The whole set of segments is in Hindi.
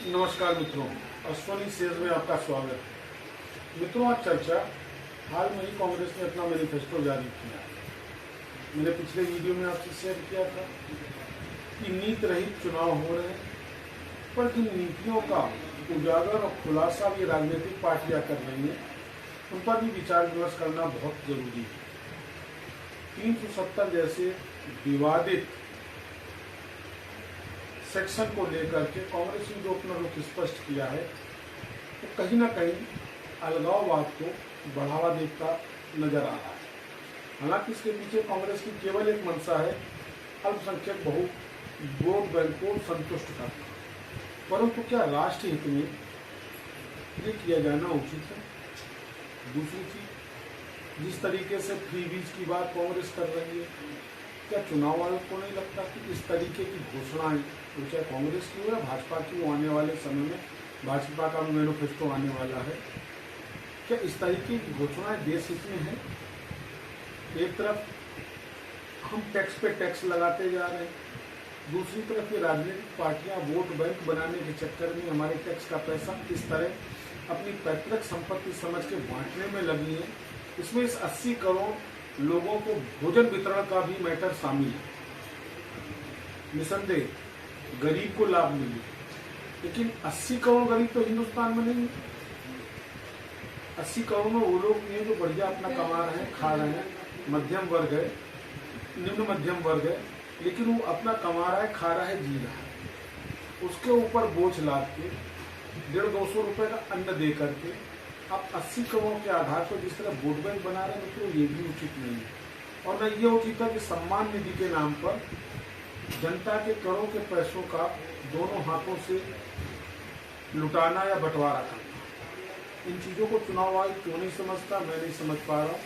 नमस्कार मित्रों, अश्वनी शेर में आपका स्वागत है। मित्रों, आज चर्चा हाल में ही कांग्रेस ने अपना मैनिफेस्टो जारी किया। मैंने पिछले वीडियो में आपसे शेयर किया था कि नीति रहित चुनाव हो रहे हैं, पर जिन नीतियों का उजागर और खुलासा भी राजनीतिक पार्टियां कर रही हैं, उन पर भी विचार विमर्श करना बहुत जरूरी है। 370 जैसे विवादित सेक्शन को लेकर के कांग्रेस ने जो अपना रुख स्पष्ट किया है, तो कहीं ना कहीं अलगाववाद को बढ़ावा देता नजर आ रहा है। हालांकि इसके पीछे कांग्रेस की केवल एक मंशा है, अल्पसंख्यक वोट बैंक को संतुष्ट करना। परंतु क्या राष्ट्र हित में ये किया जाना उचित है? दूसरी चीज, जिस तरीके से फ्री बीज की बात कांग्रेस कर रही है, क्या चुनाव आयोग को नहीं लगता कि इस तरीके की घोषणाएं, तो चाहे कांग्रेस की हो या भाजपा की हो, आने वाले समय में भाजपा का मैनिफेस्टो आने वाला है, क्या इस तरीके की घोषणाएं देश हित में है? एक तरफ हम टैक्स पे टैक्स लगाते जा रहे हैं, दूसरी तरफ ये राजनीतिक पार्टियां वोट बैंक बनाने के चक्कर में हमारे टैक्स का पैसा इस तरह अपनी पैतृक संपत्ति समझ के बांटने में लगी है। इसमें इस 80 करोड़ लोगों को भोजन वितरण का भी मैटर शामिल है। निसंदेह गरीब को लाभ मिले, लेकिन 80 करोड़ गरीब तो हिंदुस्तान में नहीं है। 80 करोड़ में वो लोग नहीं जो बढ़िया अपना कमा रहे हैं, खा रहे हैं, मध्यम वर्ग है, निम्न मध्यम वर्ग है, लेकिन वो अपना कमा रहा है, खा रहा है, जी रहा है। उसके ऊपर बोझ लाद के 150-200 रुपए का अन्न दे करके आप 80 करोड़ के आधार पर जिस तरह वोट बैंक बना रहे हैं, तो ये भी उचित नहीं है। और न ये उचित है कि सम्मान निधि के नाम पर जनता के करोड़ के पैसों का दोनों हाथों से लुटाना या बंटवारा करना। इन चीजों को चुनाव आयोग क्यों नहीं समझता, मैं नहीं समझ पा रहा।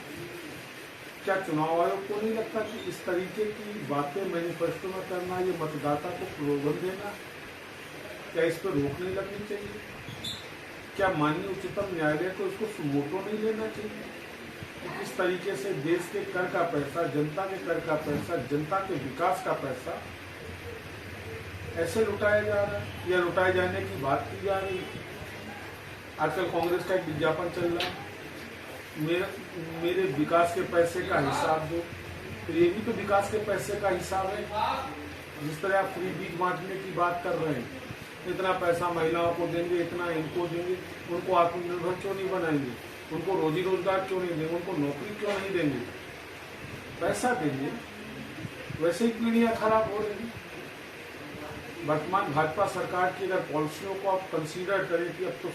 क्या चुनाव आयोग को नहीं लगता कि इस तरीके की बातें मैनिफेस्टो में करना, ये मतदाता को प्रलोभन देना, क्या इस पर रोक नहीं लगनी चाहिए? क्या माननीय उच्चतम न्यायालय को इसको सुमोटो नहीं लेना चाहिए कि किस तरीके से देश के कर का पैसा, जनता के कर का पैसा, जनता के विकास का पैसा ऐसे लुटाया जा रहा है या लुटाए जाने की बात की जा रही है? आजकल कांग्रेस का एक विज्ञापन चल रहा है, मेरे विकास के पैसे का हिसाब दो। तो ये भी तो विकास के पैसे का हिसाब है। जिस तरह आप फ्री बीज बांटने की बात कर रहे हैं, इतना पैसा महिलाओं को देंगे, इतना इनको देंगे, उनको आत्मनिर्भर क्यों नहीं बनाएंगे? उनको रोजी रोजगार क्यों नहीं देंगे? उनको नौकरी क्यों नहीं देंगे? पैसा देंगे, वैसे ही पीढ़ियां खराब हो रही। वर्तमान भाजपा सरकार की अगर पॉलिसियों को आप कंसीडर करें कि अब तो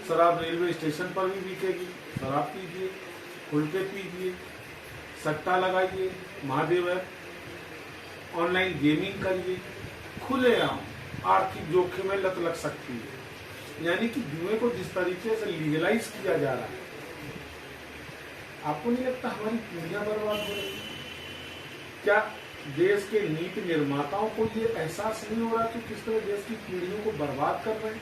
शराब रेलवे स्टेशन पर भी बिकेगी, शराब पीजिए, खुल के पीजिए, सट्टा लगाइए, महादेव ऐप, ऑनलाइन गेमिंग करिए, खुलेआम आर्थिक जोखिम में लत लग सकती है। यानी कि जुए को जिस तरीके से लीगलाइज किया जा रहा है, आपको नहीं लगता हमारी पीढ़ियां बर्बाद हो रही? क्या देश के नीति निर्माताओं को ये एहसास नहीं हो रहा कि किस तरह देश की पीढ़ियों को बर्बाद कर रहे हैं,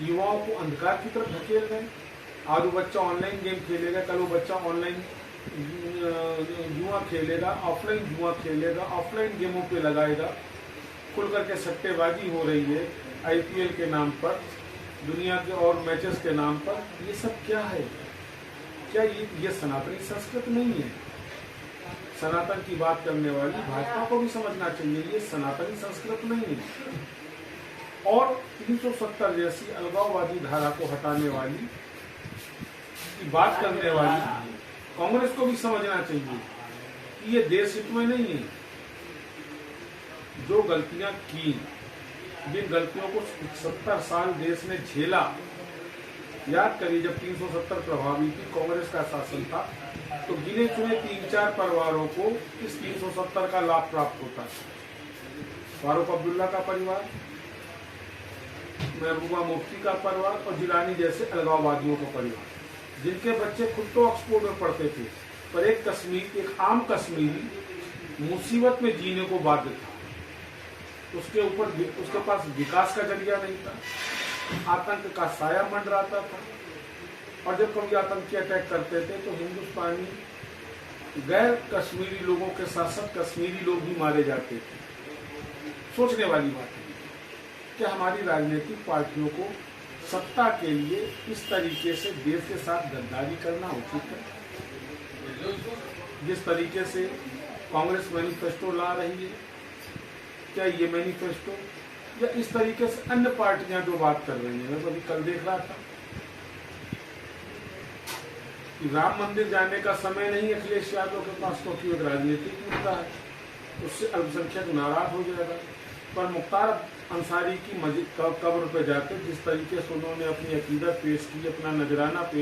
युवाओं को अंधकार की तरफ धकेल रहे हैं? आज वो बच्चा ऑनलाइन गेम खेलेगा, कल वो बच्चा ऑनलाइन जुआ खेलेगा, ऑफलाइन जुआ खेलेगा, ऑफलाइन गेमों पे लगाएगा, खुल करके सट्टेबाजी हो रही है आईपीएल के नाम पर, दुनिया के और मैचेस के नाम पर। ये सब क्या है? क्या ये सनातनी संस्कृति नहीं है? सनातन की बात करने वाली भाजपा को भी समझना चाहिए, ये सनातनी संस्कृति नहीं है। और 370 जैसी अलगाववादी धारा को हटाने वाली की बात करने वाली कांग्रेस को भी समझना चाहिए कि ये देश हित में नहीं है। जो गलतियां की, जिन गलतियों को 70 साल देश ने झेला, याद करिए जब 370 प्रभावी थी, कांग्रेस का शासन था, तो गिने चुने 3-4 परिवारों को इस 370 का लाभ प्राप्त होता था। फारूक अब्दुल्ला का परिवार, महबूबा मुफ्ती का परिवार और जिलानी जैसे अलगाववादियों का परिवार, जिनके बच्चे खुद तो ऑक्सफोर्ड में पढ़ते थे, पर एक आम कश्मीरी मुसीबत में जीने को बाध्य था। उसके पास विकास का जरिया नहीं था, आतंक का साया मंडराता था, और जब कभी आतंकी अटैक करते थे तो हिंदुस्तानी गैर कश्मीरी लोगों के साथ साथ कश्मीरी लोग भी मारे जाते थे। सोचने वाली बात है। क्या हमारी राजनीतिक पार्टियों को सत्ता के लिए इस तरीके से देश के साथ गद्दारी करना उचित है? जिस तरीके से कांग्रेस मैनिफेस्टो ला रही है, क्या ये मैनिफेस्टो या इस तरीके से अन्य पार्टियां जो बात कर रही हैं, मैं तो अभी कल देख रहा था कि राम मंदिर जाने का समय नहीं अखिलेश यादव के पास, क्योंकि एक राजनीतिक मुद्दा है, उससे अल्पसंख्यक नाराज हो जाएगा। पर मुख्तार अंसारी की कब्र पे जाकर जिस तरीके से उन्होंने अपनी अकीदत पेश की, अपना नजराना पेश